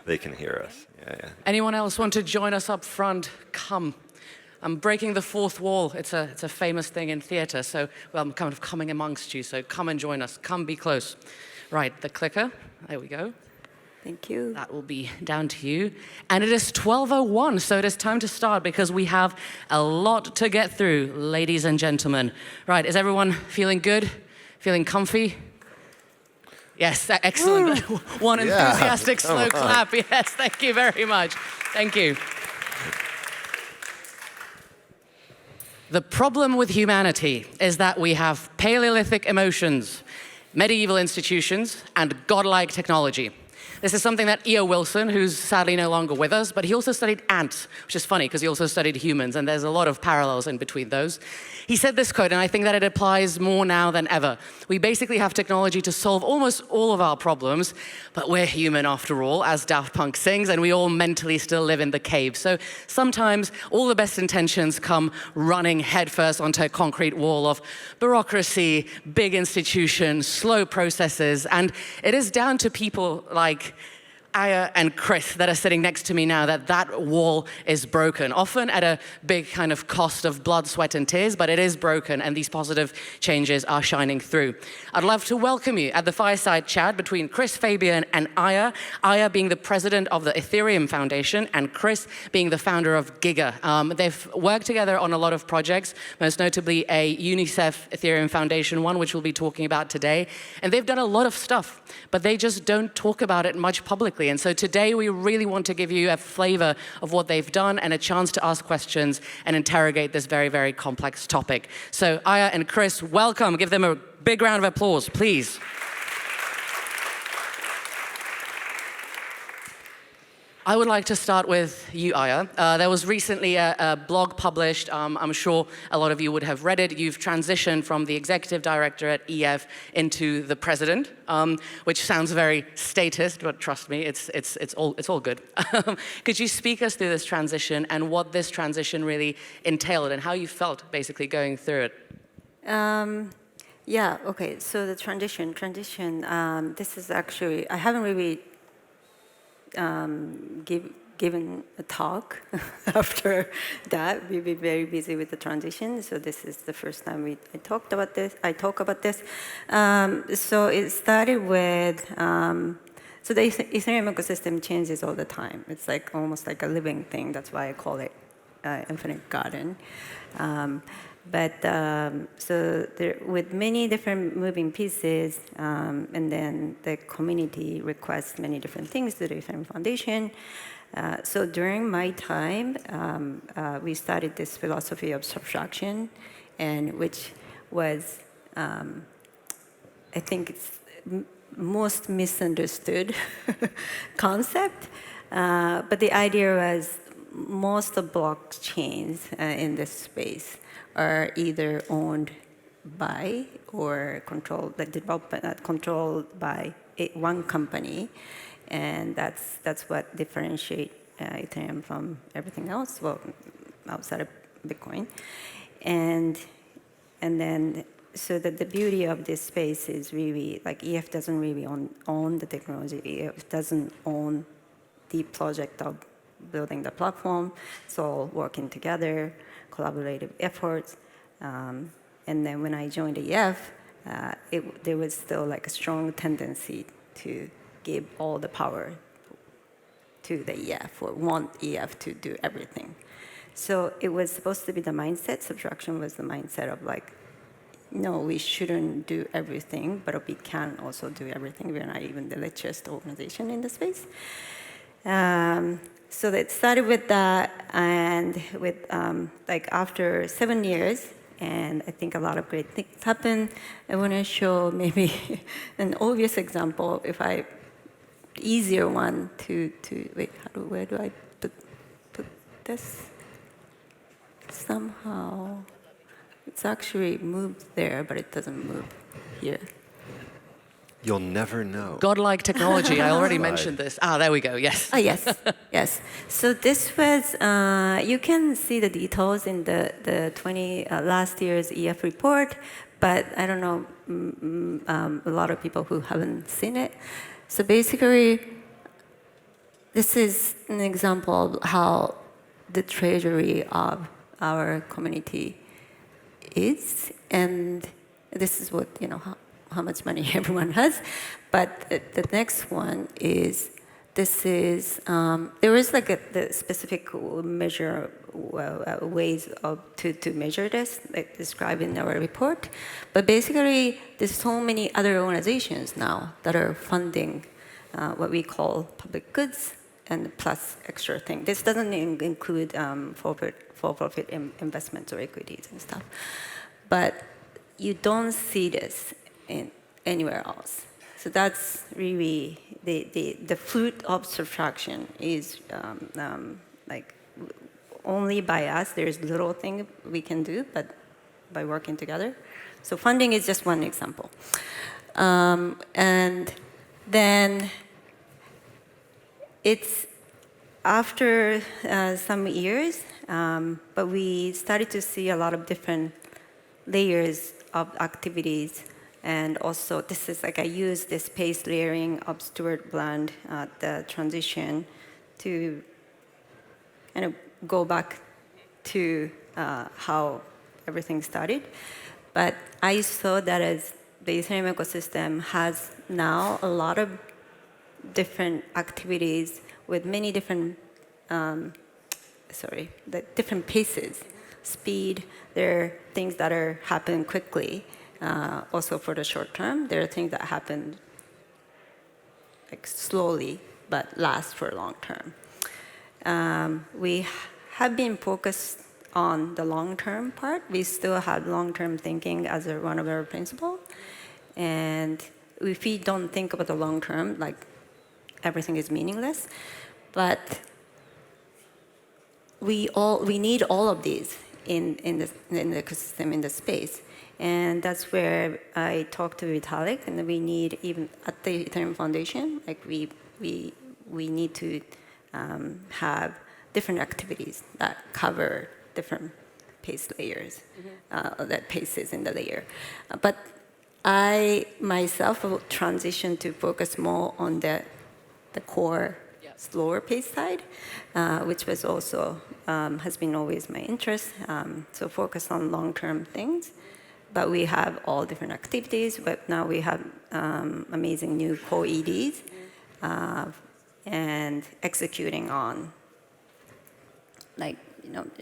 they can hear us. Yeah. Anyone else want to join us up front? Come. I'm breaking the fourth wall. It's a famous thing in theater, so well, I'm kind of coming amongst you, so come and join us. Come be close. Right, the clicker. There we go. Thank you. That will be down to you. And it is 12:01, so it is time to start because we have a lot to get through, ladies and gentlemen. Right, is everyone feeling good? Feeling comfy? Yes, excellent. One enthusiastic slow clap. Yes, thank you very much. Thank you. The problem with humanity is that we have Paleolithic emotions, medieval institutions, and godlike technology. This is something that E.O. Wilson, who's sadly no longer with us, but he also studied ants, which is funny because he also studied humans, and there's a lot of parallels in between those. He said this quote, and I think that it applies more now than ever. We basically have technology to solve almost all of our problems, but we're human after all, as Daft Punk sings, and we all mentally still live in the cave. So sometimes all the best intentions come running headfirst onto a concrete wall of bureaucracy, big institutions, slow processes, and it is down to people like Aya and Chris that are sitting next to me now that wall is broken, often at a big kind of cost of blood, sweat, and tears, but it is broken, and these positive changes are shining through. I'd love to welcome you at the Fireside chat between Chris, Fabian, and Aya. Aya being the president of the Ethereum Foundation, and Chris being the founder of Giga. They've worked together on a lot of projects, most notably a UNICEF Ethereum Foundation one, which we'll be talking about today. And they've done a lot of stuff, but they just don't talk about it much publicly. And so today we really want to give you a flavor of what they've done and a chance to ask questions and interrogate this very, very complex topic. So Aya and Chris, welcome. Give them a big round of applause, please. I would like to start with you, Aya. There was recently a blog published. I'm sure a lot of you would have read it. You've transitioned from the executive director at EF into the president, which sounds very statist, but trust me, it's all good. Could you speak us through this transition and what this transition really entailed and how you felt basically going through it? Yeah. Okay. So the transition. This is actually I haven't really given a talk after that. We've been very busy with the transition, so this is the first time I talk about this. So it started with, so the Ethereum ecosystem changes all the time. It's like almost like a living thing. That's why I call it infinite garden. So there, with many different moving pieces, and then the community requests many different things to the Ethereum Foundation. So during my time, we started this philosophy of subtraction, and which was, I think it's most misunderstood concept. But the idea was most of blockchains in this space are either owned by or controlled, controlled by one company, and that's what differentiates Ethereum from everything else, well, outside of Bitcoin, and then so that the beauty of this space is really like EF doesn't really own the technology. EF doesn't own the project of building the platform. It's all working together, collaborative efforts. And then when I joined EF, there was still like a strong tendency to give all the power to the EF or want EF to do everything. So it was supposed to be the mindset. Subtraction was the mindset of like, no, we shouldn't do everything, but we can also do everything. We're not even the richest organization in the space. So it started with that, and with like after 7 years, and I think a lot of great things happened. I want to show maybe an obvious example, easier one to wait. Where do I put this? Somehow, it's actually moved there, but it doesn't move here. You'll never know. Godlike technology, I already mentioned this. There we go, yes. Yes. So this was, you can see the details in the last year's EF report, but I don't know a lot of people who haven't seen it. So basically, this is an example of how the treasury of our community is, and this is what, how much money everyone has. But the next one is, this is, there is like the specific measure, ways to measure this, like described in our report. But basically, there's so many other organizations now that are funding what we call public goods and plus extra thing. This doesn't include for-profit investments or equities and stuff. But you don't see this anywhere else. So that's really the fruit of subtraction is like only by us. There's little thing we can do, but by working together. So funding is just one example. And then it's after some years, but we started to see a lot of different layers of activities. And also, this is like I use this pace layering of Stuart Bland, the transition, to kind of go back to how everything started. But I saw that as the Ethereum ecosystem has now a lot of different activities with many different, the different paces, speed. There are things that are happening quickly. Also for the short term, there are things that happen like slowly but last for long term. We have been focused on the long-term part. We still have long-term thinking as one of our principles. And if we don't think about the long term, like everything is meaningless. But we need all of these in the ecosystem, in the space. And that's where I talked to Vitalik, and we need, even at the Ethereum Foundation, like we need to have different activities that cover different pace layers, that paces in the layer. But I myself will transition to focus more on the core, slower pace side, which was also has been always my interest. So focus on long-term things. But we have all different activities. But now we have amazing new core EDs and executing on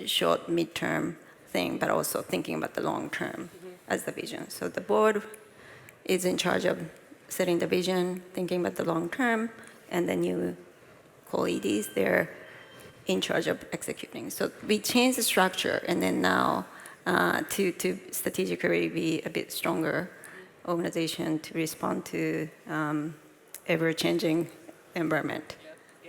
short, mid-term thing, but also thinking about the long term as the vision. So the board is in charge of setting the vision, thinking about the long term, and the new core EDs, they're in charge of executing. So we changed the structure, and then now to strategically be a bit stronger organization to respond to ever-changing environment.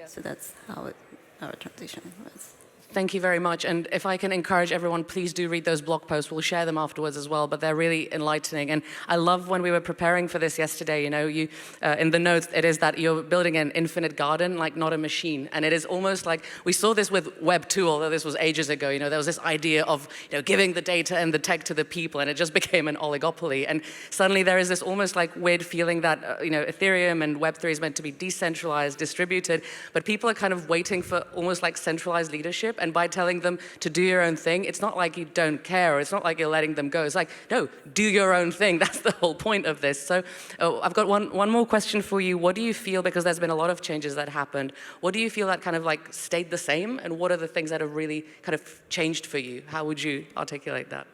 So that's how our transition was. Thank you very much. And if I can encourage everyone, please do read those blog posts. We'll share them afterwards as well, but they're really enlightening. And I love when we were preparing for this yesterday, you in the notes, it is that you're building an infinite garden, like not a machine. And it is almost like, we saw this with Web 2, although this was ages ago. There was this idea of giving the data and the tech to the people, and it just became an oligopoly. And suddenly there is this almost like weird feeling that Ethereum and Web3 is meant to be decentralized, distributed, but people are kind of waiting for almost like centralized leadership. And by telling them to do your own thing, it's not like you don't care, or it's not like you're letting them go. It's like, no, do your own thing. That's the whole point of this. So I've got one more question for you. What do you feel, because there's been a lot of changes that happened, what do you feel that kind of like stayed the same, and what are the things that have really kind of changed for you? How would you articulate that?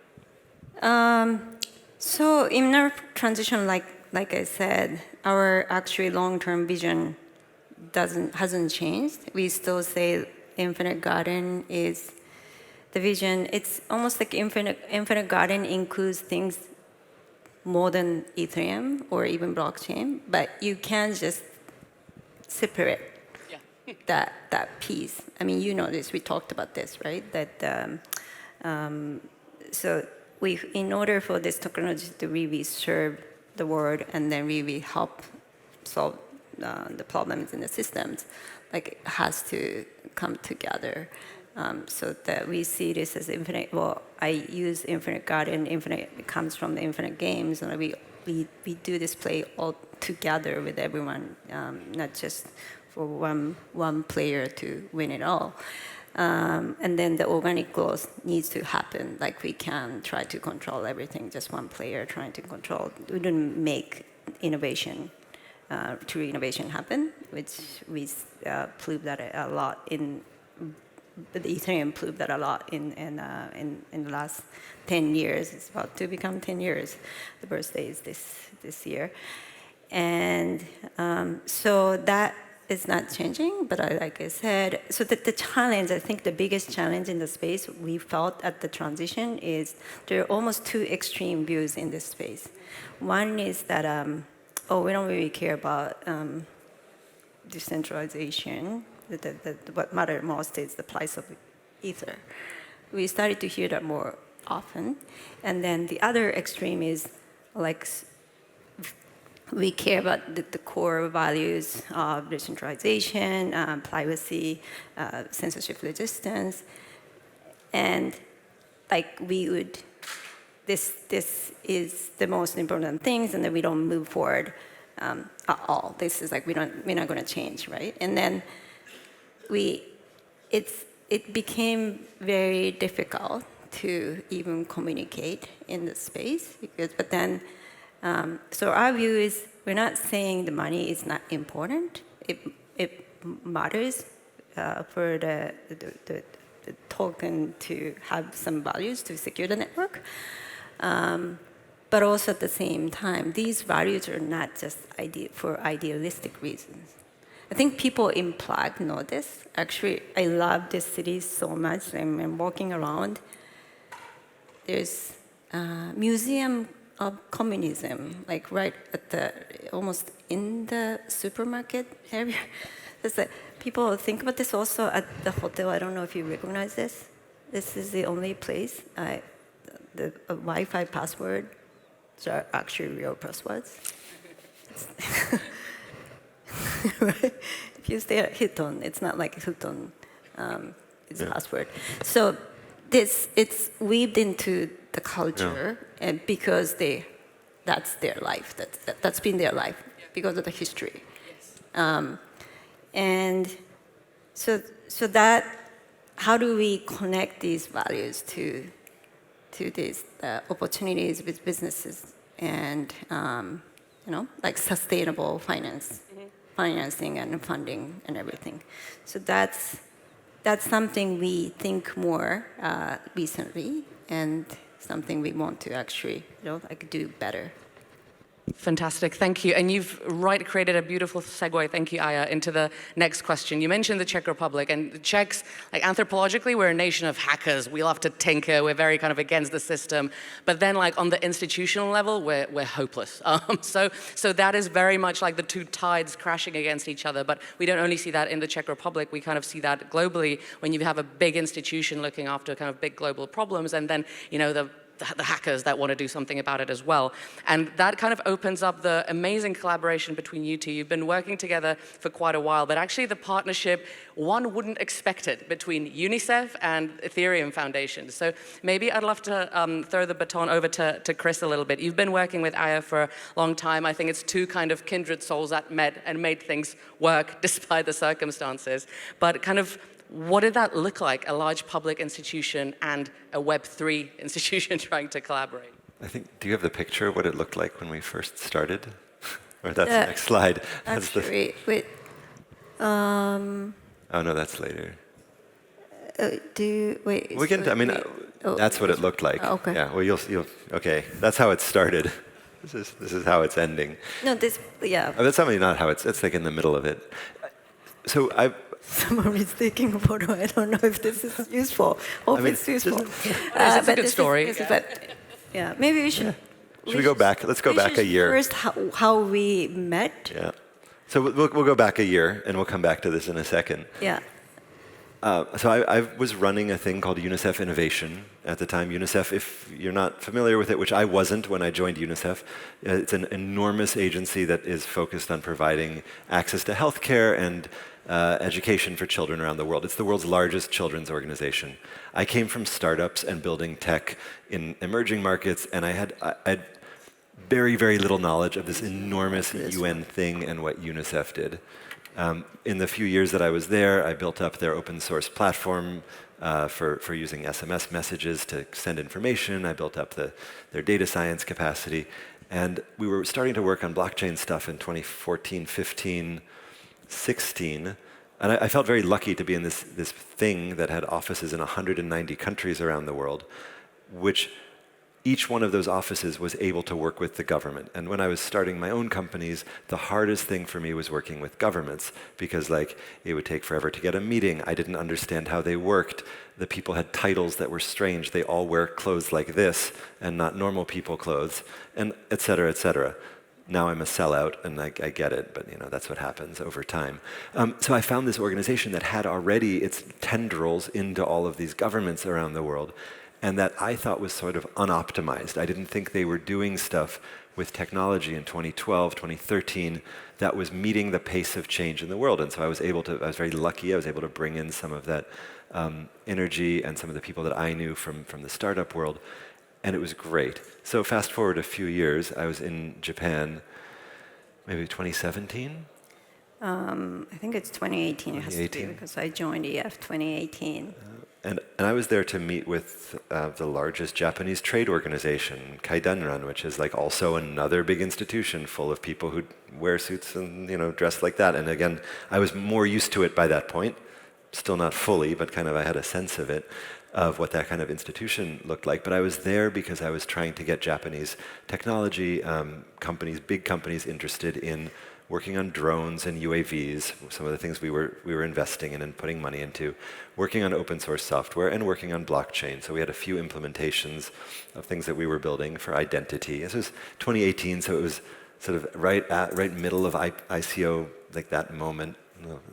So in our transition, like I said, our actually long-term vision hasn't changed. We still say Infinite Garden is the vision. It's almost like Infinite Garden includes things more than Ethereum or even blockchain, but you can't just separate that piece. I mean, you know this. We talked about this, right? That so in order for this technology to really serve the world and then really help solve the problems in the systems, like it has to come together. So that we see this as infinite. Well, I use Infinite Garden. Infinite comes from the Infinite Games, and we do this play all together with everyone, not just for one player to win it all. And then the organic growth needs to happen. Like we can try to control everything, just one player trying to control. We wouldn't make innovation, true innovation happen, which we proved that a lot in. The Ethereum proved that a lot in the last 10 years. It's about to become 10 years. The birthday is this year, and so that is not changing. But like I said, so the challenge, I think the biggest challenge in the space we felt at the transition is there are almost two extreme views in this space. One is that we don't really care about decentralization. What matters most is the price of Ether. We started to hear that more often. And then the other extreme is like we care about the core values of decentralization, privacy, censorship resistance, and like we would, this is the most important things, and then we don't move forward at all. This is like we're not going to change, right? And then it became very difficult to even communicate in the space but then so our view is we're not saying the money is not important. It matters for the token to have some values to secure the network, but also at the same time these values are not just for idealistic reasons. I think people in Prague know this. Actually, I love this city so much. I'm walking around. There's a museum of communism, like right at almost in the supermarket area. People think about this also at the hotel. I don't know if you recognize this. This is the only place. The Wi-Fi passwords are actually real passwords. Right? If you stay at Hilton, it's not like Hilton, it's a password. So it's weaved into the culture, and because that's their life. That's been their life because of the history. And so that how do we connect these values to these opportunities with businesses and like sustainable financing and funding and everything. So that's something we think more recently, and something we want to actually do better. Fantastic, thank you. And you've created a beautiful segue, thank you, Aya, into the next question. You mentioned the Czech Republic, and the Czechs, like anthropologically, we're a nation of hackers. We love to tinker, we're very kind of against the system. But then like on the institutional level, we're hopeless. So that is very much like the two tides crashing against each other. But we don't only see that in the Czech Republic, we kind of see that globally when you have a big institution looking after kind of big global problems, and then, the hackers that want to do something about it as well. And that kind of opens up the amazing collaboration between you two. You've been working together for quite a while, but actually the partnership, one wouldn't expect it, between UNICEF and Ethereum Foundation. So maybe I'd love to throw the baton over to Chris a little bit. You've been working with Aya for a long time. I think it's two kind of kindred souls that met and made things work despite the circumstances. But kind of, what did that look like, a large public institution and a Web3 institution trying to collaborate? I think, do you have the picture of what it looked like when we first started? Or that's the next slide. Actually, wait. Oh, no, that's later. Wait. We can, that's what it looked like. Okay. Yeah, well, you'll okay, that's how it started. This is how it's ending. No, yeah. Oh, that's not how it's like in the middle of it. So Someone is taking a photo. I don't know if this is useful. It's useful. It's a good story. Yeah, maybe we should. Yeah. Should we go back? Let's go back a year. First, how we met. Yeah. So we'll go back a year, and we'll come back to this in a second. Yeah. So I was running a thing called UNICEF Innovation at the time. UNICEF, if you're not familiar with it, which I wasn't when I joined UNICEF, it's an enormous agency that is focused on providing access to healthcare and education for children around the world. It's the world's largest children's organization. I came from startups and building tech in emerging markets, and I had very, very little knowledge of this enormous UN thing and what UNICEF did. In the few years that I was there, I built up their open source platform for using SMS messages to send information. I built up their data science capacity. And we were starting to work on blockchain stuff in 2014, 15, 16. And I felt very lucky to be in this thing that had offices in 190 countries around the world, which each one of those offices was able to work with the government. And when I was starting my own companies, the hardest thing for me was working with governments because it would take forever to get a meeting. I didn't understand how they worked. The people had titles that were strange. They all wear clothes like this and not normal people clothes, and et cetera, et cetera. Now I'm a sellout, and I get it, but that's what happens over time. So I found this organization that had already its tendrils into all of these governments around the world, and that I thought was sort of unoptimized. I didn't think they were doing stuff with technology in 2012, 2013 that was meeting the pace of change in the world. And so I was very lucky, I was able to bring in some of that energy and some of the people that I knew from the startup world, and it was great. So fast forward a few years, I was in Japan, maybe 2017? I think it's 2018, it has to be, because I joined EF 2018. And I was there to meet with the largest Japanese trade organization, Kaidanran, which is also another big institution full of people who wear suits and dress like that. And again, I was more used to it by that point, still not fully, but kind of I had a sense of it, of what that kind of institution looked like. But I was there because I was trying to get Japanese technology companies, big companies, interested in working on drones and UAVs, some of the things we were investing in and putting money into, working on open source software and working on blockchain. So we had a few implementations of things that we were building for identity. This was 2018, so it was sort of right middle of ICO, like that moment,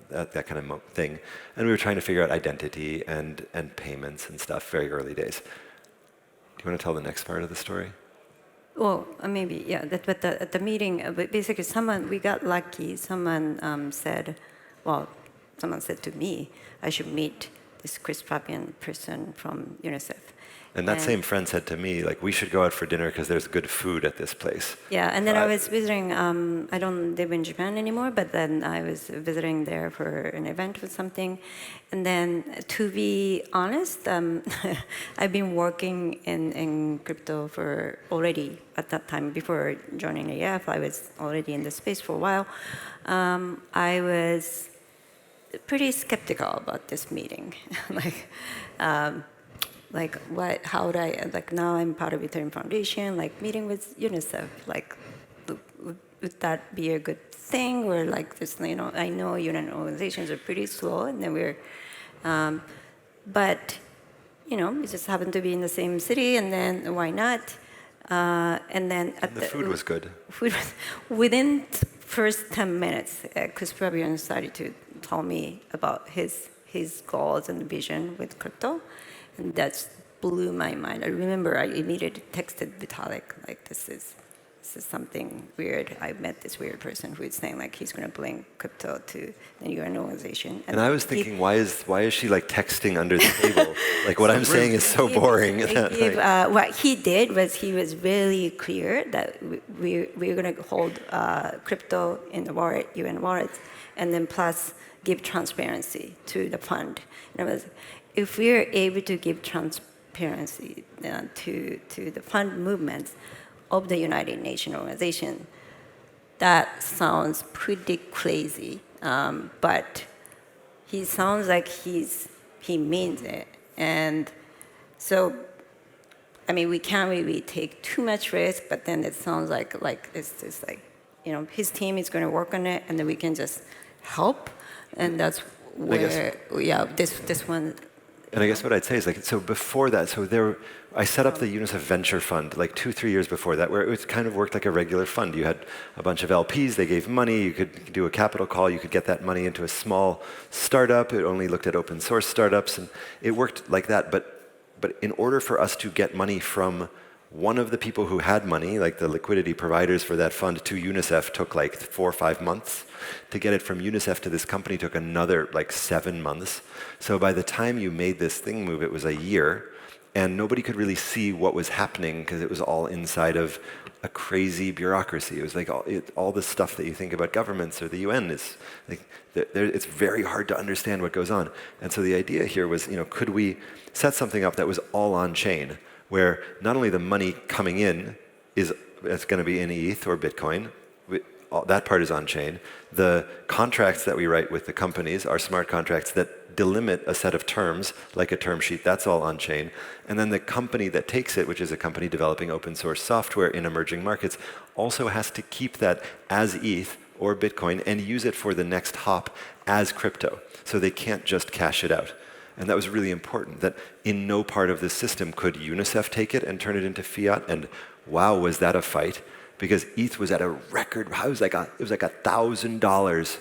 that kind of thing. And we were trying to figure out identity and payments and stuff, very early days. Do you want to tell the next part of the story? Well, maybe, yeah. But at the meeting, basically, we got lucky. Someone said to me, I should meet this Chris Fabian person from UNICEF. And that same friend said to me, we should go out for dinner because there's good food at this place. Yeah, and then I was visiting, I don't live in Japan anymore, but then I was visiting there for an event with something. And then, to be honest, I've been working in crypto for already, at that time, before joining AF, I was already in the space for a while. I was pretty skeptical about this meeting. How would I, now I'm part of Ethereum Foundation, meeting with UNICEF, would that be a good thing? Or this, I know UN organizations are pretty slow, and then but, we just happen to be in the same city, and then why not? And then the food was good. Within first 10 minutes, Chris Fabian started to tell me about his goals and vision with crypto. And that blew my mind. I remember I immediately texted Vitalik, this is something weird. I met this weird person who is saying he's going to bring crypto to the UN organization. And I was thinking, why is she texting under the table? What I'm saying is so boring. What he did was he was really clear that we're going to hold crypto in the wallet, UN wallets, and then plus give transparency to the fund. In other words, if we are able to give transparency to the fund movements of the United Nations organization, that sounds pretty crazy, but he sounds like he means it. And so, we can't really take too much risk, but then it sounds like it's just his team is going to work on it, and then we can just help, and that's where, this one. And I guess what I'd say is so before that, I set up the UNICEF Venture Fund 2-3 years before that, where it kind of worked like a regular fund. You had a bunch of LPs, they gave money, you could do a capital call, you could get that money into a small startup. It only looked at open source startups, and it worked like that. But in order for us to get money from one of the people who had money, the liquidity providers for that fund, to UNICEF took 4 or 5 months. To get it from UNICEF to this company took another 7 months. So by the time you made this thing move, it was a year. and nobody could really see what was happening because it was all inside of a crazy bureaucracy. It was like all the stuff that you think about governments or the UN is like, it's very hard to understand what goes on. And so the idea here was, could we set something up that was all on chain, where not only the money coming in it's going to be in ETH or Bitcoin, that part is on chain. The contracts that we write with the companies are smart contracts that delimit a set of terms, like a term sheet, that's all on chain. And then the company that takes it, which is a company developing open source software in emerging markets, also has to keep that as ETH or Bitcoin and use it for the next hop as crypto. So they can't just cash it out. And that was really important, that in no part of this system could UNICEF take it and turn it into fiat. And wow, was that a fight? Because ETH was at a record high. It was like $1,000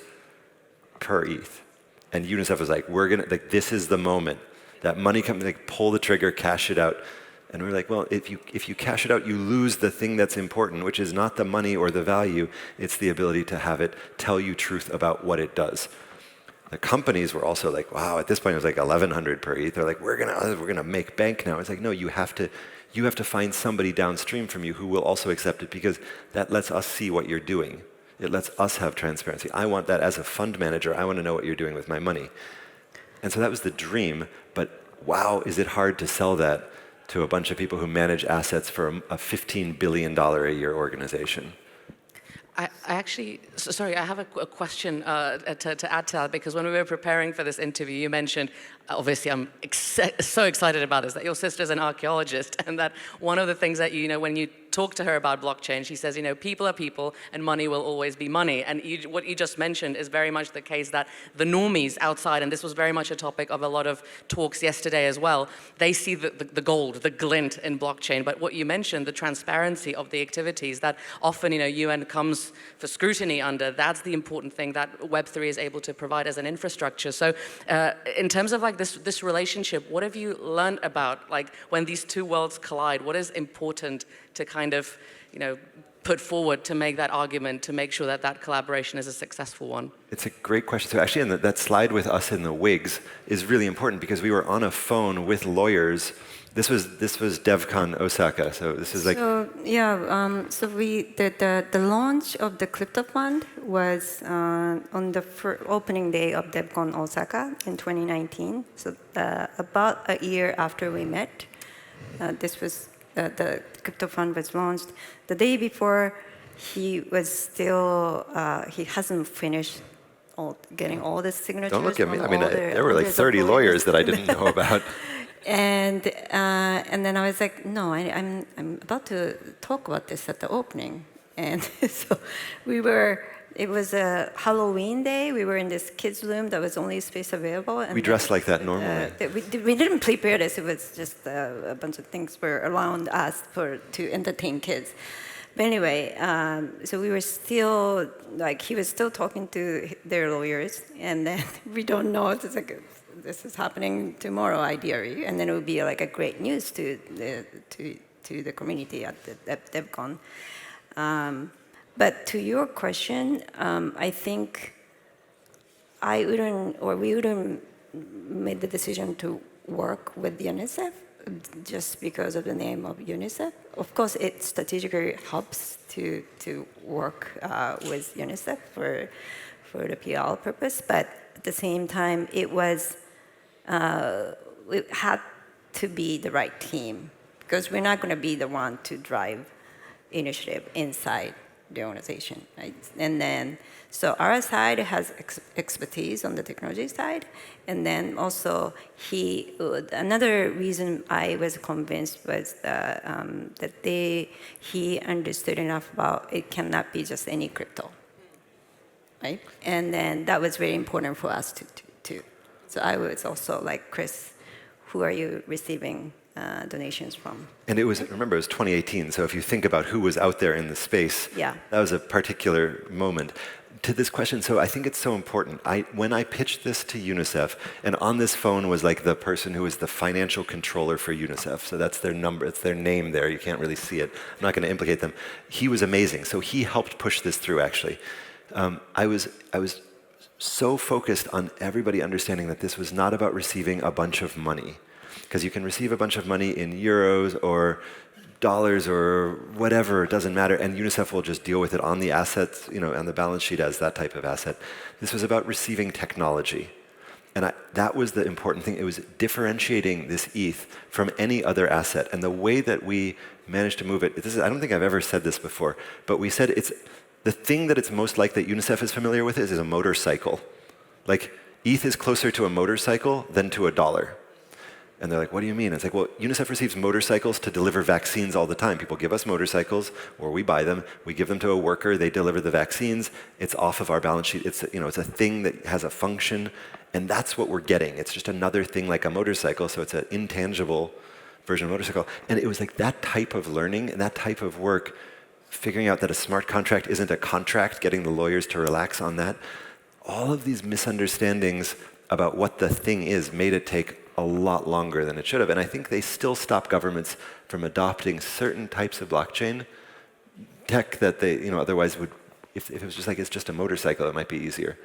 per ETH. And UNICEF was like, this is the moment. That money comes, pull the trigger, cash it out. And we're like, well, if you cash it out, you lose the thing that's important, which is not the money or the value, it's the ability to have it tell you truth about what it does. The companies were also like, wow, at this point it was like 1,100 per ETH. They're like, we're gonna make bank now. It's like, no, you have to find somebody downstream from you who will also accept it, because that lets us see what you're doing. It lets us have transparency. I want that as a fund manager. I want to know what you're doing with my money. And so that was the dream, but wow, is it hard to sell that to a bunch of people who manage assets for a $15 billion a year organization. I actually, sorry, I have a question to add to that, because when we were preparing for this interview, you mentioned, obviously I'm so excited about this, that your sister's an archaeologist, and that one of the things that, when you talk to her about blockchain, she says, people are people and money will always be money. And what you just mentioned is very much the case, that the normies outside, and this was very much a topic of a lot of talks yesterday as well, they see the gold, the glint in blockchain. But what you mentioned, the transparency of the activities that often, UN comes for scrutiny under, that's the important thing that Web3 is able to provide as an infrastructure. So in terms of this relationship, what have you learned about when these two worlds collide? What is important to kind of, put forward to make that argument, to make sure that that collaboration is a successful one? It's a great question. So actually, that slide with us in the wigs is really important, because we were on a phone with lawyers. This was DevCon Osaka. So this is like. So yeah. So the launch of the crypto fund was on the opening day of DevCon Osaka in 2019. So about a year after we met, this was. The crypto fund was launched. The day before, he was still, he hasn't finished getting all the signatures. Don't look at me. I mean, there were like 30 lawyers that I didn't know about. And then I was like, no, I'm about to talk about this at the opening. And so it was a Halloween day. We were in this kids' room that was only space available. And we dressed like that normally. We didn't prepare this. It was just a bunch of things were around us to entertain kids. But anyway, so we were still, he was still talking to their lawyers. And then we don't know, it's like, this is happening tomorrow, ideally. And then it would be like a great news to the community at DevCon. But to your question, I think we wouldn't make the decision to work with UNICEF just because of the name of UNICEF. Of course, it strategically helps to work with UNICEF for the PR purpose, but at the same time, it had to be the right team, because we're not going to be the one to drive initiative inside the organization, right? And then, so our side has expertise on the technology side, and then also another reason I was convinced was that he understood enough about it cannot be just any crypto, right? And then that was very important for us too. So I was also like, Chris, who are you receiving donations from? And remember, it was 2018, so if you think about who was out there in the space, yeah, that was a particular moment. To this question, so I think it's so important. When I pitched this to UNICEF, and on this phone was like the person who was the financial controller for UNICEF, so that's their number, it's their name there, you can't really see it. I'm not going to implicate them. He was amazing, so he helped push this through, actually. I was so focused on everybody understanding that this was not about receiving a bunch of money. because you can receive a bunch of money in euros or dollars or whatever, it doesn't matter, and UNICEF will just deal with it on the assets, on the balance sheet as that type of asset. This was about receiving technology. And that was the important thing. It was differentiating this ETH from any other asset. And the way that we managed to move it, I don't think I've ever said this before, but we said the thing that it's most like that UNICEF is familiar with is a motorcycle. Like, ETH is closer to a motorcycle than to a dollar. And they're like, what do you mean? It's like, well, UNICEF receives motorcycles to deliver vaccines all the time. People give us motorcycles, or we buy them. We give them to a worker. They deliver the vaccines. It's off of our balance sheet. It's a thing that has a function, and that's what we're getting. It's just another thing like a motorcycle, so it's an intangible version of a motorcycle. And it was like that type of learning and that type of work, figuring out that a smart contract isn't a contract, getting the lawyers to relax on that. All of these misunderstandings about what the thing is made it take a lot longer than it should have. And I think they still stop governments from adopting certain types of blockchain tech that they, otherwise would, if it was just like, it's just a motorcycle, it might be easier.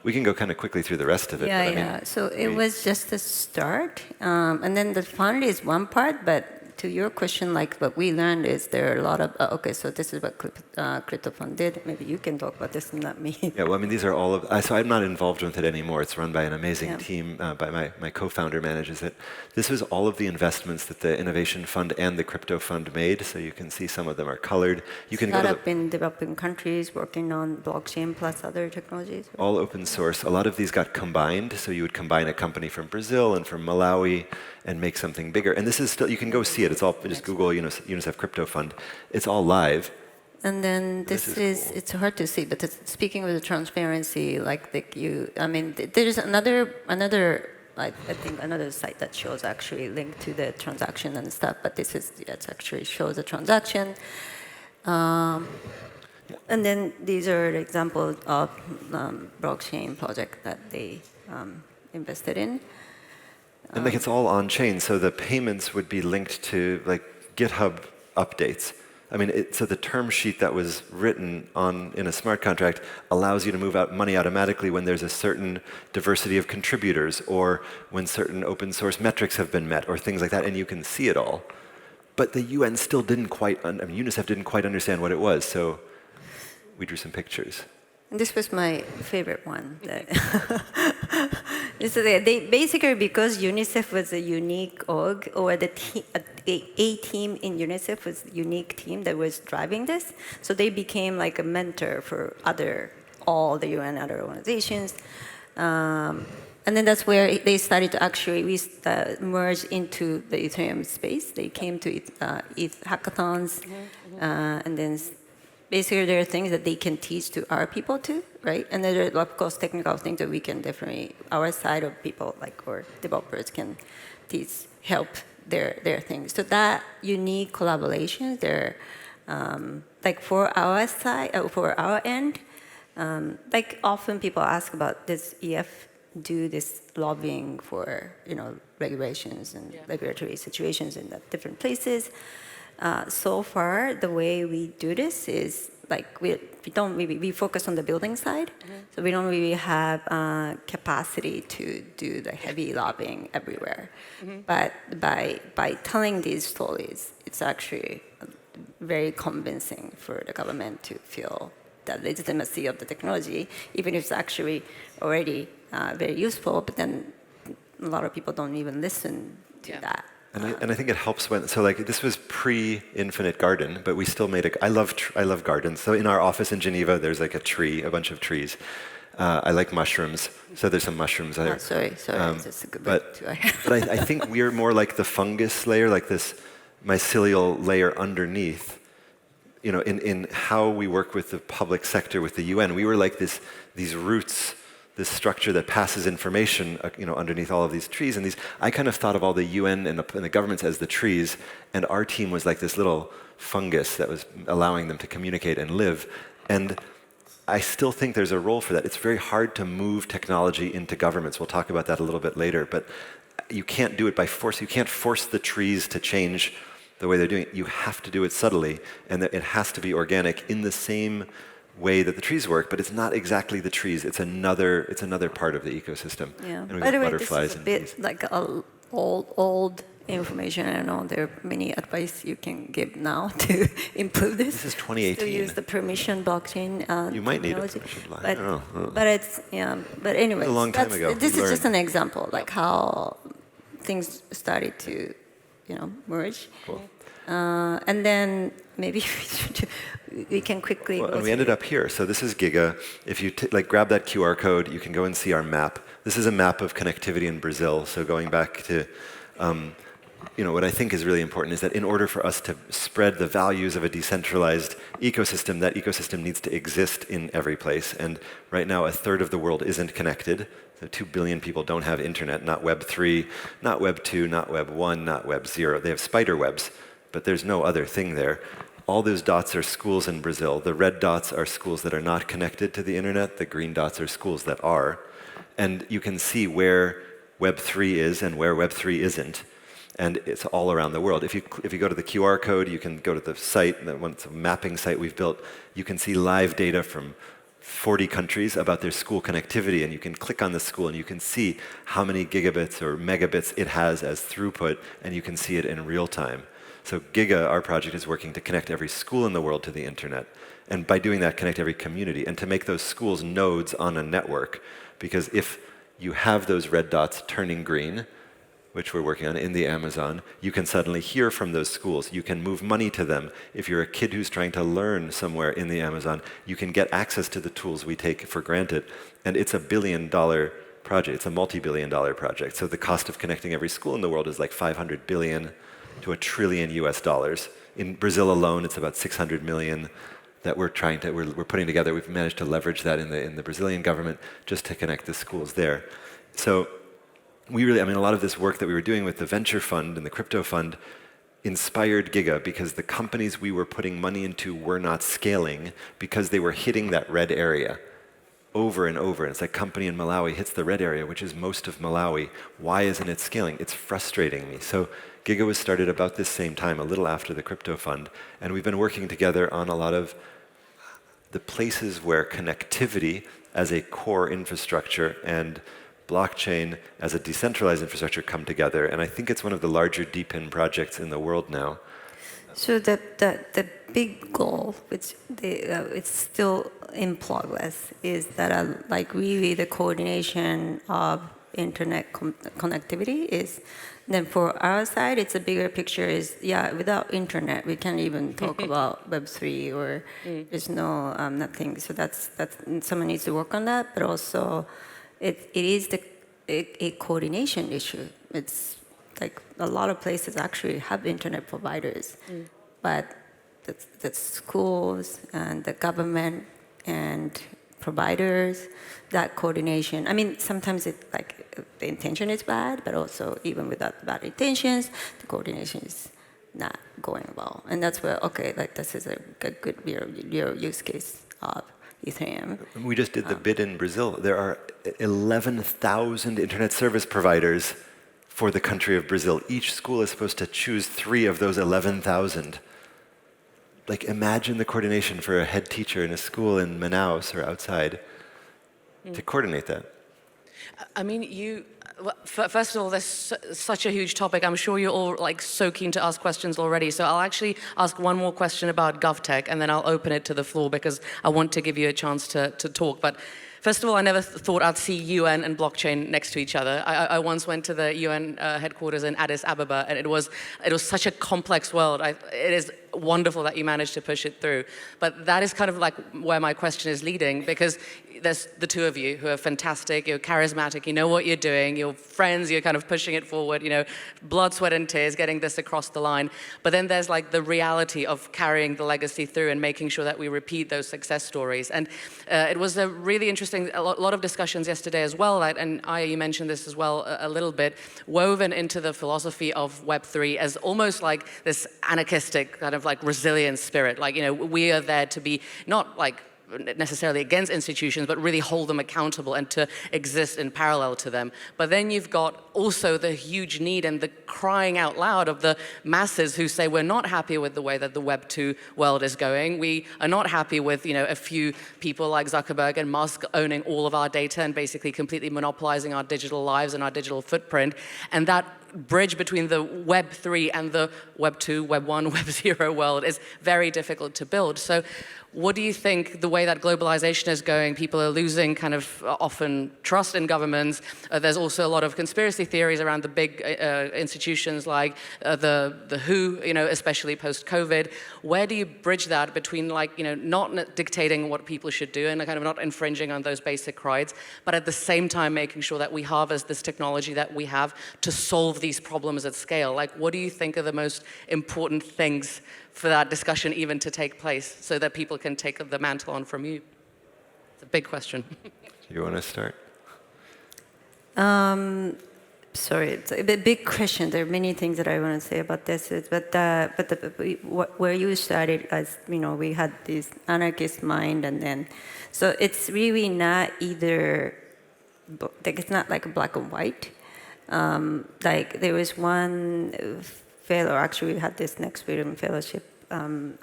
We can go kind of quickly through the rest of it. Yeah. So it was just the start. And then the fund is one part, but to your question, like what we learned is there are a lot of, okay, so this is what Crypto Fund did. Maybe you can talk about this and not me. Yeah, well, these are all of, so I'm not involved with it anymore. It's run by an amazing team, by my co-founder manages it. This was all of the investments that the Innovation Fund and the Crypto Fund made, so you can see some of them are colored. You can Startup in developing countries working on blockchain plus other technologies. All open source. A lot of these got combined, so you would combine a company from Brazil and from Malawi and make something bigger. And this is still, you can go see it. It's all, just Google UNICEF Crypto Fund. It's all live. And then this is cool. It's hard to see, but speaking of the transparency, there's another, I think another site that shows actually linked to the transaction and stuff, but it actually shows the transaction. And then these are examples of blockchain project that they invested in. And it's all on chain, so the payments would be linked to GitHub updates. So the term sheet that was written in a smart contract allows you to move out money automatically when there's a certain diversity of contributors, or when certain open source metrics have been met, or things like that, and you can see it all. But the UN still didn't quite, UNICEF didn't quite understand what it was, so we drew some pictures. And this was my favorite one. Basically, because UNICEF was a unique org, or a team in UNICEF was a unique team that was driving this, so they became like a mentor for all the UN other organizations. And then that's where they started to actually merge into the Ethereum space. They came to ETH hackathons, and then basically there are things that they can teach to our people too, right? And there are, of course, technical things that we can definitely, our side of people, or developers can help their things. So that unique collaboration there, for our side, for our end, often people ask about does EF do this lobbying for, regulations and regulatory situations in the different places. So far, the way we do this is we focus on the building side, so we don't really have capacity to do the heavy lobbying everywhere. But by telling these stories, it's actually very convincing for the government to feel the legitimacy of the technology, even if it's actually already very useful. But then a lot of people don't even listen to that. And I think it helps when, this was pre-Infinite Garden, but we still made I love gardens. So in our office in Geneva, there's a bunch of trees. I like mushrooms, so there's some mushrooms there. Sorry, that's a good but I think we're more like the fungus layer, like this mycelial layer underneath. In how we work with the public sector, with the UN, we were like these roots, this structure that passes information, underneath all of these trees. And I kind of thought of all the UN and the governments as the trees, and our team was like this little fungus that was allowing them to communicate and live. And I still think there's a role for that. It's very hard to move technology into governments. We'll talk about that a little bit later, but you can't do it by force. You can't force the trees to change the way they're doing it. You have to do it subtly, and it has to be organic in the same way that the trees work, but it's not exactly the trees. It's another part of the ecosystem. Yeah. And we By the way, butterflies this is a bit like a old information. I don't know there are many advice you can give now to improve this. This is 2018. To use the permission blockchain You might need a technology. permission block. But, I don't know. but it's but anyway, A long time ago, this we is just learned. an example, like how things started to, merge. Cool. And then maybe we can quickly. Well, go and we through- ended up here. So this is Giga. If you grab that QR code, you can go and see our map. This is a map of connectivity in Brazil. So going back to, what I think is really important is that in order for us to spread the values of a decentralized ecosystem, that ecosystem needs to exist in every place. And right now, a third of the world isn't connected. So 2 billion people don't have internet, not Web 3, not Web 2, not Web 1, not Web 0. They have spider webs, but there's no other thing there. All those dots are schools in Brazil. The red dots are schools that are not connected to the internet. The green dots are schools that are. And you can see where Web 3 is and where Web 3 isn't. And it's all around the world. If you go to the QR code, you can go to the site, it's a mapping site we've built. You can see live data from 40 countries about their school connectivity, and you can click on the school and you can see how many gigabits or megabits it has as throughput, and you can see it in real time. So Giga, our project, is working to connect every school in the world to the internet. And by doing that, connect every community, and to make those schools nodes on a network. Because if you have those red dots turning green, which we're working on in the Amazon, you can suddenly hear from those schools. You can move money to them. If you're a kid who's trying to learn somewhere in the Amazon, you can get access to the tools we take for granted. And it's a billion-dollar project. It's a multi-billion-dollar project. So the cost of connecting every school in the world is like 500 billion to $1 trillion US. In Brazil alone, it's about 600 million that we're putting together. We've managed to leverage that in the Brazilian government just to connect the schools there. So a lot of this work that we were doing with the venture fund and the crypto fund inspired Giga because the companies we were putting money into were not scaling because they were hitting that red area over and over. And it's like company in Malawi hits the red area, which is most of Malawi. Why isn't it scaling? It's frustrating me. So Giga was started about this same time, a little after the crypto fund, and we've been working together on a lot of the places where connectivity as a core infrastructure and blockchain as a decentralized infrastructure come together. And I think it's one of the larger DePIN projects in the world now. So the big goal, which it's still in progress, is that really the coordination of internet connectivity is. Then for our side, it's a bigger picture. Without internet, we can't even talk about Web3 or there's no nothing. So that's someone needs to work on that. But also, it is a coordination issue. It's like a lot of places actually have internet providers, but the schools and the government and providers, that coordination. Sometimes the intention is bad, but also even without bad intentions, the coordination is not going well. And that's where, this is a good real use case of Ethereum. We just did the bid in Brazil. There are 11,000 internet service providers for the country of Brazil. Each school is supposed to choose 3 of those 11,000. Imagine the coordination for a head teacher in a school in Manaus or outside to coordinate that. First of all, there's such a huge topic. I'm sure you're all so keen to ask questions already. So I'll actually ask one more question about GovTech, and then I'll open it to the floor because I want to give you a chance to talk. But first of all, I never thought I'd see UN and blockchain next to each other. I once went to the UN headquarters in Addis Ababa, and it was such a complex world. It is wonderful that you managed to push it through. But that is kind of where my question is leading, because there's the two of you who are fantastic, you're charismatic, you know what you're doing, you're friends, you're kind of pushing it forward, blood, sweat, and tears, getting this across the line. But then there's the reality of carrying the legacy through and making sure that we repeat those success stories. And it was a really interesting, a lot of discussions yesterday as well, and you mentioned this as well a little bit, woven into the philosophy of Web3 as almost this anarchistic kind of resilience spirit. We are there to be not necessarily against institutions, but really hold them accountable and to exist in parallel to them. But then you've got also the huge need and the crying out loud of the masses who say we're not happy with the way that the Web 2 world is going. We are not happy with, a few people like Zuckerberg and Musk owning all of our data and basically completely monopolizing our digital lives and our digital footprint. And that bridge between the Web 3 and the Web 2, Web 1, Web 0 world is very difficult to build. So what do you think the way that globalization is going? People are losing kind of often trust in governments. There's also a lot of conspiracy theories around the big institutions like the WHO, especially post-COVID. Where do you bridge that between not dictating what people should do and kind of not infringing on those basic rights, but at the same time making sure that we harvest this technology that we have to solve these problems at scale? What do you think are the most important things for that discussion even to take place so that people can take the mantle on from you? It's a big question. Do you want to start? Sorry, it's a big question. There are many things that I want to say about this, where you started, as we had this anarchist mind, and then, so it's really not either, it's not like black and white. There was one fellow, actually we had this Next Freedom Fellowship,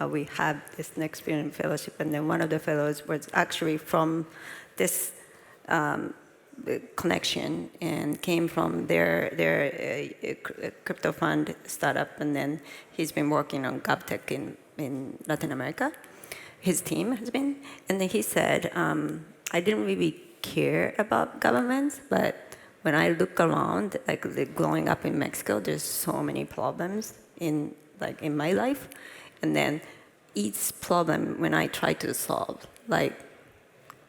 we had this Next Freedom Fellowship, and then one of the fellows was actually from this connection and came from their crypto fund startup, and then he's been working on GovTech in Latin America. His team has been, and then he said, I didn't really care about governments, but when I look around, growing up in Mexico, there's so many problems in my life, and then each problem when I try to solve,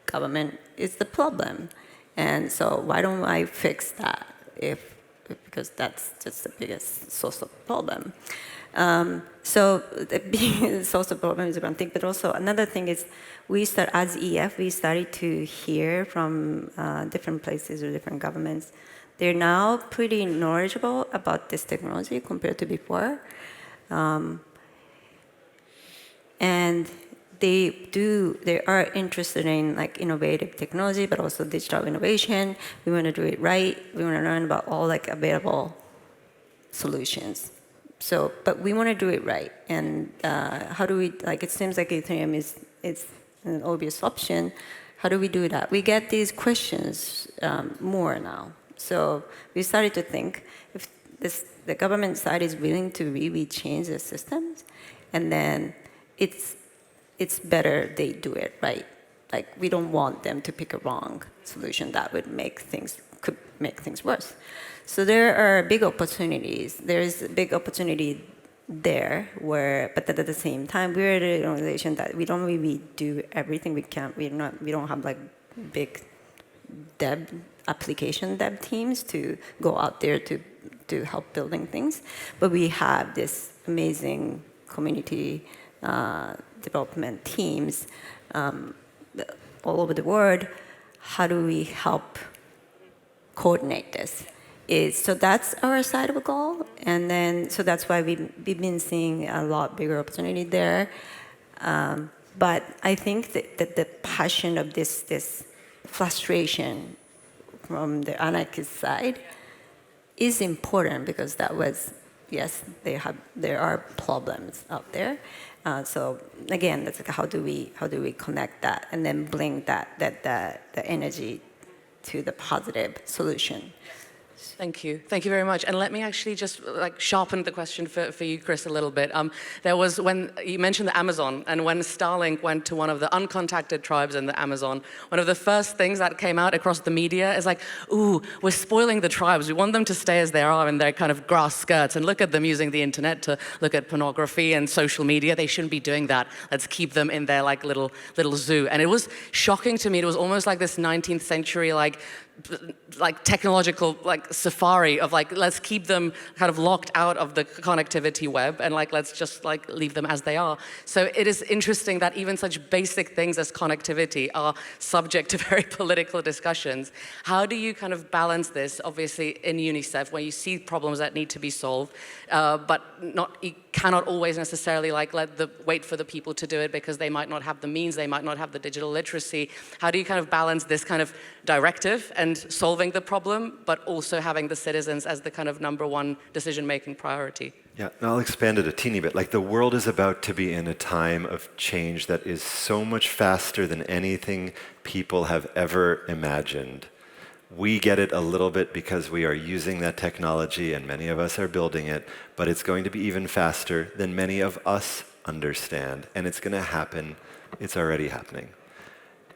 government is the problem, and so why don't I fix that? Because that's just the biggest source of problem. So the biggest source of problem is one thing, but also another thing is as EF, we started to hear from different places or different governments. They're now pretty knowledgeable about this technology compared to before. And they are interested in innovative technology, but also digital innovation. We want to do it right. We want to learn about all available solutions. So, but we want to do it right. And how do we, it seems like Ethereum is an obvious option. How do we do that? We get these questions more now. So we started to think if the government side is willing to really change the systems, and then it's better they do it right. We don't want them to pick a wrong solution that could make things worse. So there are big opportunities. There is a big opportunity there but at the same time, we're an organization that we don't really do everything we can. We don't have big application dev teams to go out there to help building things. But we have this amazing community development teams all over the world. How do we help coordinate this? So that's our side of a goal, and then so that's why we've been seeing a lot bigger opportunity there. But I think that the passion of this frustration from the anarchist side is important, because that was, yes, there are problems out there. So again, that's how do we connect that and then bring the energy to the positive solution. Thank you. Thank you very much. And let me actually just sharpen the question for you, Chris, a little bit. There was, when you mentioned the Amazon, and when Starlink went to one of the uncontacted tribes in the Amazon, one of the first things that came out across the media is ooh, we're spoiling the tribes. We want them to stay as they are in their kind of grass skirts, and look at them using the internet to look at pornography and social media. They shouldn't be doing that. Let's keep them in their little zoo. And it was shocking to me. It was almost like this 19th century technological safari of let's keep them kind of locked out of the connectivity web, and let's just leave them as they are. So it is interesting that even such basic things as connectivity are subject to very political discussions. How do you kind of balance this, obviously in UNICEF, where you see problems that need to be solved, but not cannot always necessarily wait for the people to do it because they might not have the means, they might not have the digital literacy. How do you kind of balance this kind of directive and solving the problem, but also having the citizens as the kind of number one decision-making priority? Yeah, and I'll expand it a teeny bit. Like, the world is about to be in a time of change that is so much faster than anything people have ever imagined. We get it a little bit because we are using that technology and many of us are building it, but it's going to be even faster than many of us understand, and it's going to happen. It's already happening.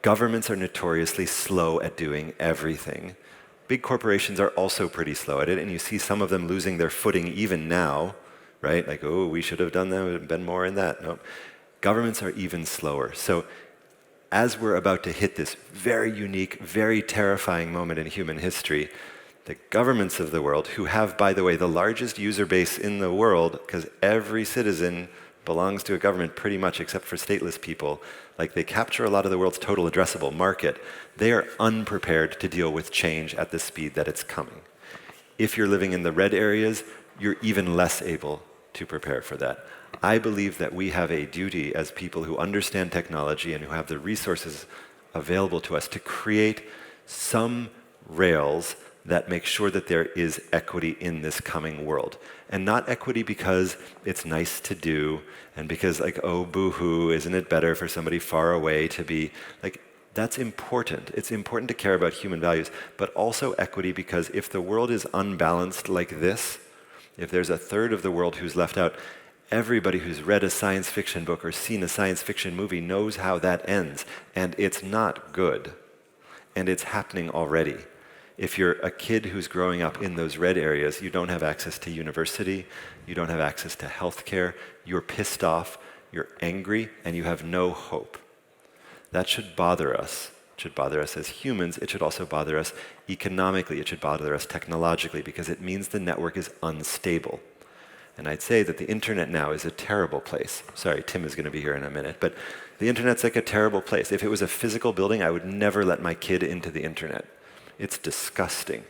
Governments are notoriously slow at doing everything. Big corporations are also pretty slow at it, and you see some of them losing their footing even now, right? Like, oh, we should have done that, been more in that. No. Governments are even slower. So as we're about to hit this very unique, very terrifying moment in human history, the governments of the world, who have, by the way, the largest user base in the world, because every citizen belongs to a government pretty much except for stateless people, like, they capture a lot of the world's total addressable market, they are unprepared to deal with change at the speed that it's coming. If you're living in the red areas, you're even less able to prepare for that. I believe that we have a duty as people who understand technology and who have the resources available to us to create some rails that make sure that there is equity in this coming world. And not equity because it's nice to do and because, like, oh, boo-hoo, isn't it better for somebody far away to be, like, that's important. It's important to care about human values, but also equity because if the world is unbalanced like this, if there's a third of the world who's left out, everybody who's read a science fiction book or seen a science fiction movie knows how that ends, and it's not good. And it's happening already. If you're a kid who's growing up in those red areas, you don't have access to university, you don't have access to healthcare, you're pissed off, you're angry, and you have no hope. That should bother us. It should bother us as humans. It should also bother us economically. It should bother us technologically because it means the network is unstable. And I'd say that the internet now is a terrible place. Sorry, Tim is going to be here in a minute, but the internet's like a terrible place. If it was a physical building, I would never let my kid into the internet. It's disgusting.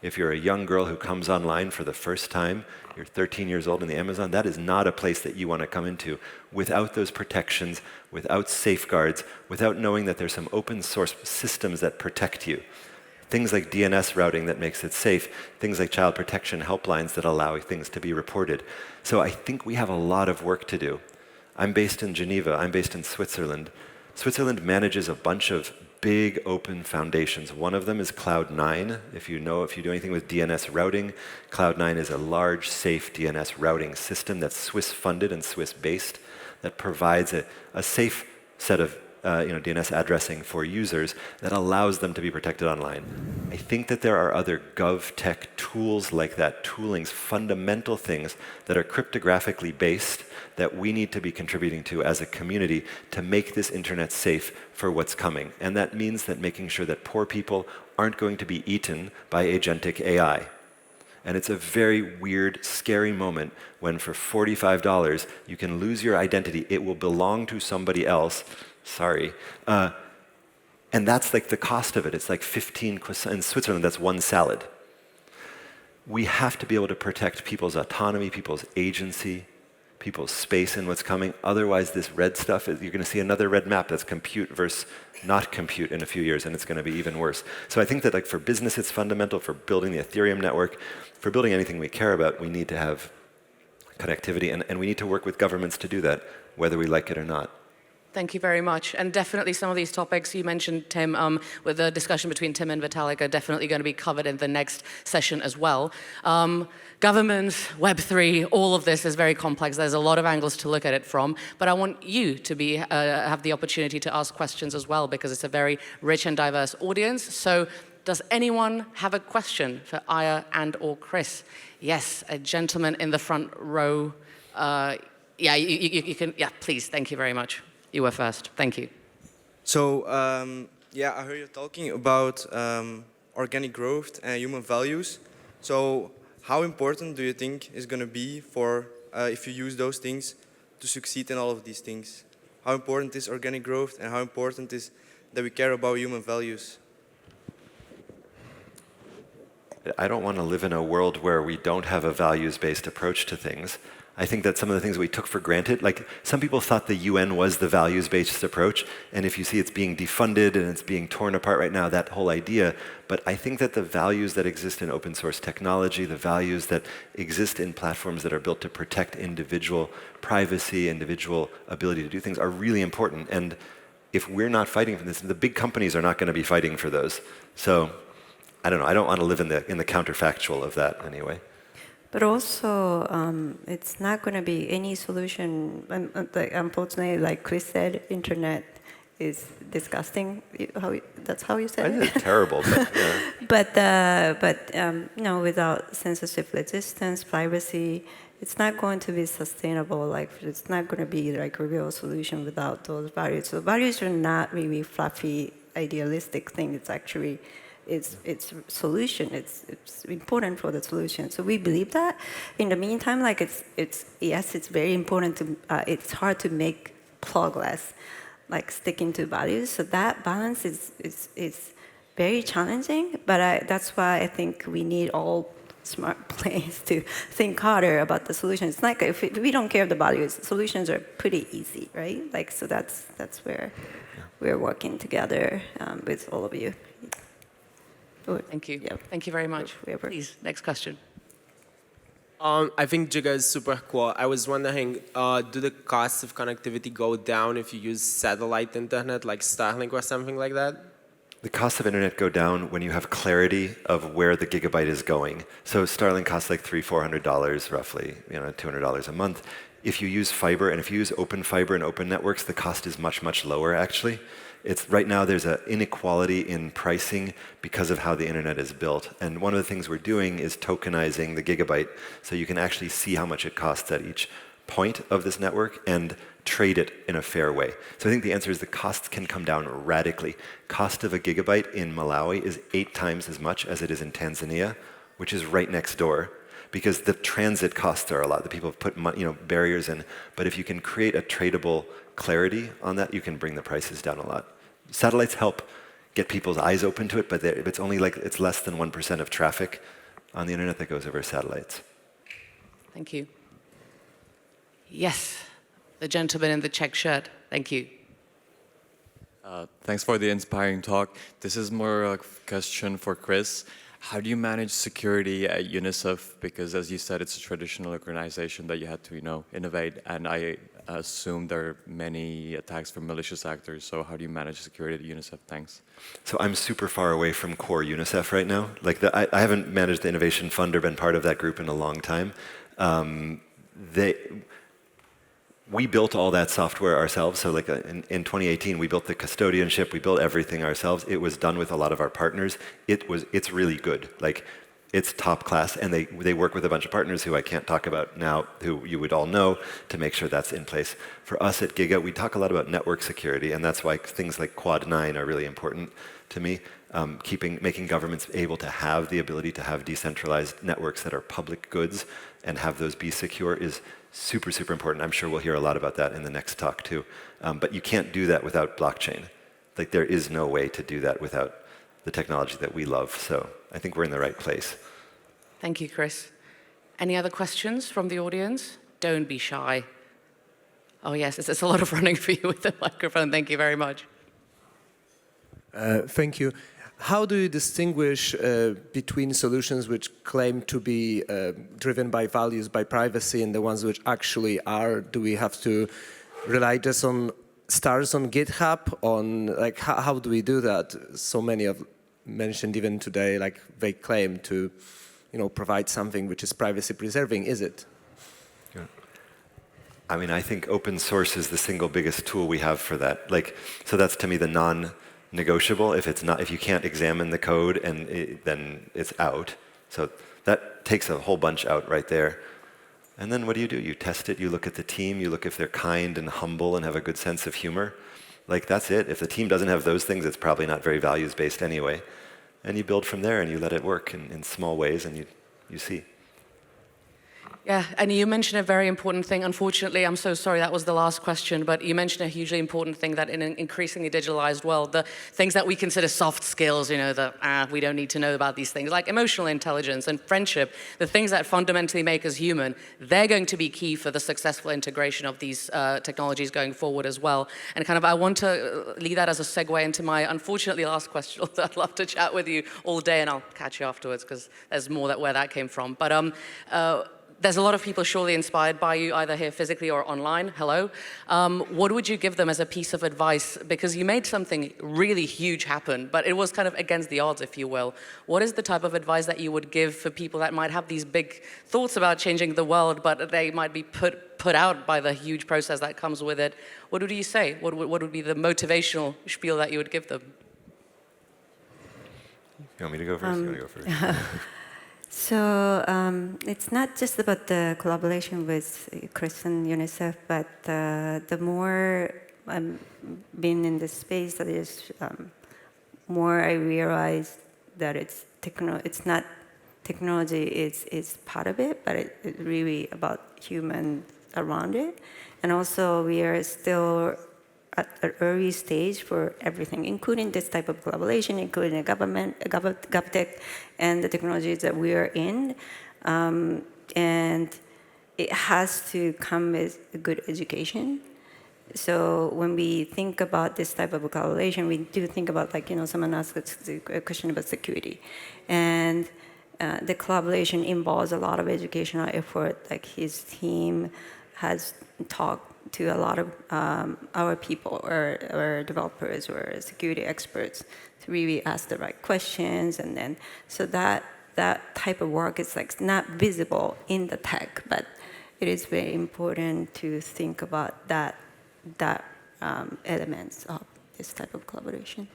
If you're a young girl who comes online for the first time, you're 13 years old in the Amazon, that is not a place that you want to come into without those protections, without safeguards, without knowing that there's some open source systems that protect you. Things like DNS routing that makes it safe, things like child protection helplines that allow things to be reported. So I think we have a lot of work to do. I'm based in Geneva, I'm based in Switzerland. Switzerland manages a bunch of big open foundations. One of them is Cloud9. If you do anything with DNS routing, Cloud9 is a large, safe DNS routing system that's Swiss-funded and Swiss-based that provides a safe set of DNS addressing for users that allows them to be protected online. I think that there are other GovTech tools like that, toolings, fundamental things that are cryptographically based that we need to be contributing to as a community to make this internet safe for what's coming. And that means that making sure that poor people aren't going to be eaten by agentic AI. And it's a very weird, scary moment when for $45 you can lose your identity. It will belong to somebody else. Sorry. And that's like the cost of it. It's like 15 croissants. In Switzerland, that's one salad. We have to be able to protect people's autonomy, people's agency, people's space in what's coming. Otherwise, this red stuff, you're going to see another red map that's compute versus not compute in a few years, and it's going to be even worse. So I think that, like, for business, it's fundamental. For building the Ethereum network, for building anything we care about, we need to have connectivity, and we need to work with governments to do that, whether we like it or not. Thank you very much. And definitely some of these topics you mentioned, Tim, with the discussion between Tim and Vitalik are definitely going to be covered in the next session as well. Governments, Web3, all of this is very complex. There's a lot of angles to look at it from. But I want you to have the opportunity to ask questions as well, because it's a very rich and diverse audience. So does anyone have a question for Aya and or Chris? Yes, a gentleman in the front row. Yeah, you can. Yeah, please. Thank you very much. You were first. Thank you. So, yeah, I heard you talking about organic growth and human values. So, how important do you think is going to be for, if you use those things, to succeed in all of these things? How important is organic growth and how important is that we care about human values? I don't want to live in a world where we don't have a values-based approach to things. I think that some of the things we took for granted, like some people thought the UN was the values-based approach, and if you see it's being defunded and it's being torn apart right now, that whole idea. But I think that the values that exist in open source technology, the values that exist in platforms that are built to protect individual privacy, individual ability to do things are really important. And if we're not fighting for this, the big companies are not going to be fighting for those. So I don't know. I don't want to live in the counterfactual of that anyway. But also, it's not going to be any solution. Unfortunately, like Chris said, internet is disgusting. That's how you said it? It's terrible, but yeah. No, without censorship resistance, privacy, it's not going to be sustainable. Like, it's not going to be like a real solution without those values. So values are not really fluffy, idealistic thing. It's actually it's solution. It's important for the solution. So we believe that. In the meantime, like yes, it's very important to. It's hard to make progress, like sticking to values. So that balance is very challenging. But that's why I think we need all smart players to think harder about the solutions. It's like if we don't care the values, solutions are pretty easy, right? Like so that's where we're working together with all of you. Thank you. Yeah. Thank you very much. Please, next question. I think Giga is super cool. I was wondering, do the costs of connectivity go down if you use satellite internet, like Starlink or something like that? The costs of internet go down when you have clarity of where the gigabyte is going. So Starlink costs like $300-400 roughly, $200 a month. If you use fiber and if you use open fiber and open networks, the cost is much, much lower actually. Right now there's an inequality in pricing because of how the internet is built. And one of the things we're doing is tokenizing the gigabyte so you can actually see how much it costs at each point of this network and trade it in a fair way. So I think the answer is the costs can come down radically. Cost of a gigabyte in Malawi is 8 times as much as it is in Tanzania, which is right next door, because the transit costs are a lot. The people have put barriers in. But if you can create a tradable clarity on that, you can bring the prices down a lot. Satellites help get people's eyes open to it, but it's less than 1% of traffic on the internet that goes over satellites. Thank you. Yes, the gentleman in the check shirt. Thank you. Thanks for the inspiring talk. This is more a question for Chris. How do you manage security at UNICEF? Because as you said, it's a traditional organization that you had to, innovate. And I assume there are many attacks from malicious actors. So how do you manage security at UNICEF? Thanks. So I'm super far away from core UNICEF right now. I haven't managed the Innovation Fund or been part of that group in a long time. We built all that software ourselves. So in 2018, we built the custodianship, we built everything ourselves. It was done with a lot of our partners. It's really good. It's top class, and they work with a bunch of partners who I can't talk about now, who you would all know, to make sure that's in place. For us at Giga, we talk a lot about network security, and that's why things like Quad 9 are really important to me. Making governments able to have the ability to have decentralized networks that are public goods and have those be secure is super, super important. I'm sure we'll hear a lot about that in the next talk too. But you can't do that without blockchain. There is no way to do that without the technology that we love. So I think we're in the right place. Thank you, Chris. Any other questions from the audience? Don't be shy. Oh yes, it's a lot of running for you with the microphone. Thank you very much. Thank you. How do you distinguish between solutions which claim to be driven by values, by privacy, and the ones which actually are? Do we have to rely just on stars on GitHub? How do we do that? So many have mentioned even today, they claim to, provide something which is privacy preserving. Is it? I think open source is the single biggest tool we have for that. So that's to me the non-negotiable. If you can't examine the code, then it's out. So that takes a whole bunch out right there. And then what do? You test it. You look at the team. You look if they're kind and humble and have a good sense of humor. That's it. If the team doesn't have those things, it's probably not very values-based anyway. And you build from there, and you let it work in small ways, and you see. Yeah, and you mentioned a very important thing. Unfortunately, I'm so sorry, that was the last question, but you mentioned a hugely important thing that in an increasingly digitalized world, the things that we consider soft skills, you know, we don't need to know about these things, like emotional intelligence and friendship, the things that fundamentally make us human, they're going to be key for the successful integration of these technologies going forward as well. And kind of, I want to leave that as a segue into my, unfortunately, last question. I'd love to chat with you all day, and I'll catch you afterwards, because there's more where that came from. But there's a lot of people surely inspired by you, either here physically or online. Hello. What would you give them as a piece of advice? Because you made something really huge happen, but it was kind of against the odds, if you will. What is the type of advice that you would give for people that might have these big thoughts about changing the world, but they might be put out by the huge process that comes with it? What would you say? What would be the motivational spiel that you would give them? You want me to go first? You want to go first? So it's not just about the collaboration with Chris and UNICEF, but the more I'm been in this space, that is, more I realize that it's not technology is part of it, but it's really about humans around it. And also we are still at an early stage for everything, including this type of collaboration, including the government, GovTech, and the technologies that we are in. And it has to come with a good education. So when we think about this type of collaboration, we do think about, like, you know, someone asked a question about security. And the collaboration involves a lot of educational effort. Like, his team has talked to a lot of our people or developers or security experts to really ask the right questions, and then so that type of work is like not visible in the tech, but it is very important to think about that elements of this type of collaboration.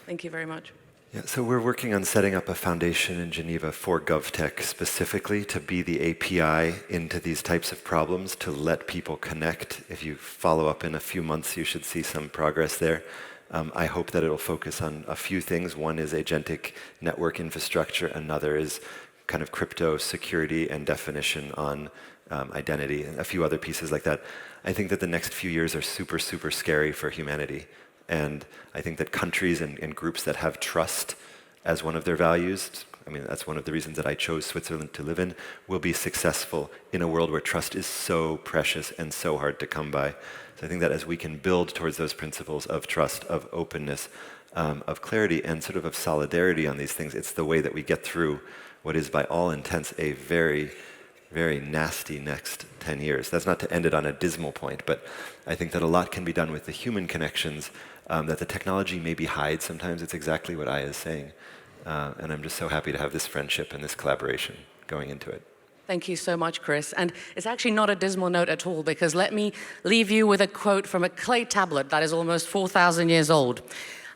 Thank you very much. Yeah, so we're working on setting up a foundation in Geneva for GovTech specifically to be the API into these types of problems, to let people connect. If you follow up in a few months, you should see some progress there. I hope that it'll focus on a few things. One is agentic network infrastructure. Another is kind of crypto security and definition on identity, and a few other pieces like that. I think that the next few years are super, super scary for humanity. And I think that countries and groups that have trust as one of their values, I mean, that's one of the reasons that I chose Switzerland to live in, will be successful in a world where trust is so precious and so hard to come by. So I think that as we can build towards those principles of trust, of openness, of clarity, and sort of solidarity on these things, it's the way that we get through what is, by all intents, a very, very nasty next 10 years. That's not to end it on a dismal point, but I think that a lot can be done with the human connections that the technology maybe hides. Sometimes it's exactly what Aya is saying. And I'm just so happy to have this friendship and this collaboration going into it. Thank you so much, Chris. And it's actually not a dismal note at all, because let me leave you with a quote from a clay tablet that is almost 4,000 years old.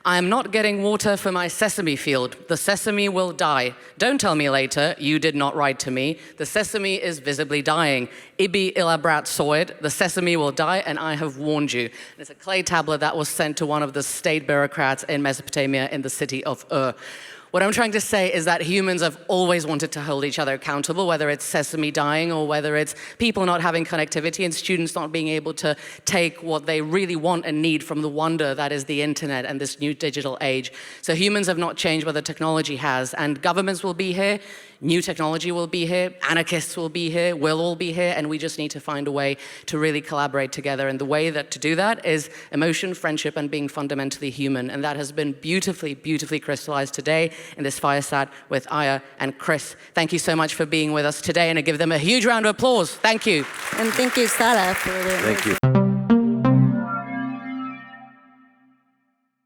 I am not getting water for my sesame field. The sesame will die. Don't tell me later, you did not write to me. The sesame is visibly dying. Ibi illabrat saw it. The sesame will die, and I have warned you. And it's a clay tablet that was sent to one of the state bureaucrats in Mesopotamia in the city of Ur. What I'm trying to say is that humans have always wanted to hold each other accountable, whether it's sesame dying or whether it's people not having connectivity and students not being able to take what they really want and need from the wonder that is the internet and this new digital age. So humans have not changed, but the technology has. And governments will be here, new technology will be here, anarchists will be here, we'll all be here, and we just need to find a way to really collaborate together. And the way that to do that is emotion, friendship, and being fundamentally human. And that has been beautifully, beautifully crystallized today in this Fireside with Aya and Chris. Thank you so much for being with us today, and I give them a huge round of applause. Thank you. And thank you, Sara, for the Thank you.